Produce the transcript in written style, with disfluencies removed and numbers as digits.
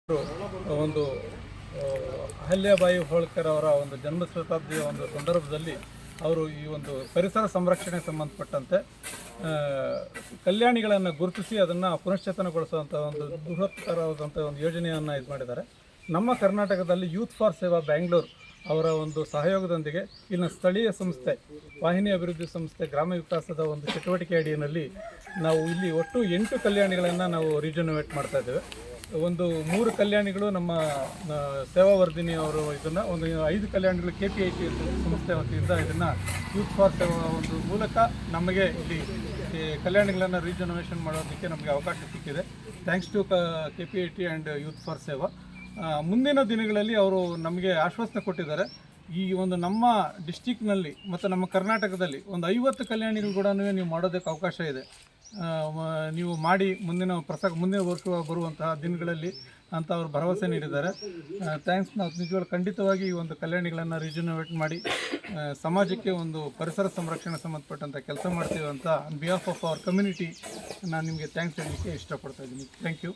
ಒಂದು ಅಹಲ್ಯಾಬಾಯಿ ಹೋಳ್ಕರ್ ಅವರ ಒಂದು ಜನ್ಮ ಶತಾಬ್ದಿಯ ಒಂದು ಸಂದರ್ಭದಲ್ಲಿ ಅವರು ಈ ಒಂದು ಪರಿಸರ ಸಂರಕ್ಷಣೆ ಸಂಬಂಧಪಟ್ಟಂತೆ ಕಲ್ಯಾಣಿಗಳನ್ನು ಗುರುತಿಸಿ ಅದನ್ನು ಪುನಶ್ಚೇತನಗೊಳಿಸುವಂಥ ಒಂದು ಬೃಹತ್ತರವಾದಂಥ ಒಂದು ಯೋಜನೆಯನ್ನು ಇದು ಮಾಡಿದ್ದಾರೆ. ನಮ್ಮ ಕರ್ನಾಟಕದಲ್ಲಿ ಯೂತ್ ಫಾರ್ ಸೇವಾ ಬ್ಯಾಂಗ್ಳೂರು ಅವರ ಒಂದು ಸಹಯೋಗದೊಂದಿಗೆ ಇನ್ನು ಸ್ಥಳೀಯ ಸಂಸ್ಥೆ ವಾಹಿನಿ ಅಭಿವೃದ್ಧಿ ಸಂಸ್ಥೆ ಗ್ರಾಮ ವಿಕಾಸದ ಒಂದು ಚಟುವಟಿಕೆ ಅಡಿಯಲ್ಲಿ ನಾವು ಇಲ್ಲಿ ಒಟ್ಟು 8 ಕಲ್ಯಾಣಿಗಳನ್ನು ನಾವು ರಿಜನರೇಟ್ ಮಾಡ್ತಾ ಇದ್ದೇವೆ. ಒಂದು 3 ಕಲ್ಯಾಣಿಗಳು ನಮ್ಮ ಸೇವಾವರ್ಧಿನಿ ಅವರು ಇದನ್ನು, ಒಂದು 5 ಕಲ್ಯಾಣಿಗಳು KPIT ಸಂಸ್ಥೆ ವತಿಯಿಂದ ಇದನ್ನು ಯೂತ್ ಫಾರ್ ಸೇವಾ ಒಂದು ಮೂಲಕ ನಮಗೆ ಇಲ್ಲಿ ಕಲ್ಯಾಣಿಗಳನ್ನು ರಿಜನರೇಷನ್ ಮಾಡೋದಕ್ಕೆ ನಮಗೆ ಅವಕಾಶ ಸಿಕ್ಕಿದೆ. Thanks to KPIT and youth for Seva. ಮುಂದಿನ ದಿನಗಳಲ್ಲಿ ಅವರು ನಮಗೆ ಆಶ್ವಾಸನೆ ಕೊಟ್ಟಿದ್ದಾರೆ. ಈ ಒಂದು ನಮ್ಮ ಡಿಸ್ಟಿಕ್ನಲ್ಲಿ ಮತ್ತು ನಮ್ಮ ಕರ್ನಾಟಕದಲ್ಲಿ ಒಂದು 50 ಕಲ್ಯಾಣಿಗಳು ಕೂಡ ನೀವು ಮಾಡೋದಕ್ಕೆ ಅವಕಾಶ ಇದೆ. ನೀವು ಮಾಡಿ ಮುಂದಿನ ವರ್ಷ ಬರುವಂತಹ ದಿನಗಳಲ್ಲಿ ಅಂತ ಅವರು ಭರವಸೆ ನೀಡಿದ್ದಾರೆ. ಥ್ಯಾಂಕ್ಸ್. ನಾವು ನಿಜವಾಗ್ಲೂ ಖಂಡಿತವಾಗಿ ಈ ಒಂದು ಕಲ್ಯಾಣಿಗಳನ್ನು ರಿಜನರೇಟ್ ಮಾಡಿ ಸಮಾಜಕ್ಕೆ ಒಂದು ಪರಿಸರ ಸಂರಕ್ಷಣೆ ಸಂಬಂಧಪಟ್ಟಂಥ ಕೆಲಸ ಮಾಡ್ತೀವಿ ಅಂತ on behalf of our community ನಾನು ನಿಮಗೆ ಥ್ಯಾಂಕ್ಸ್ ಹೇಳಲಿಕ್ಕೆ ಇಷ್ಟಪಡ್ತಾ ಇದ್ದೀನಿ. Thank you.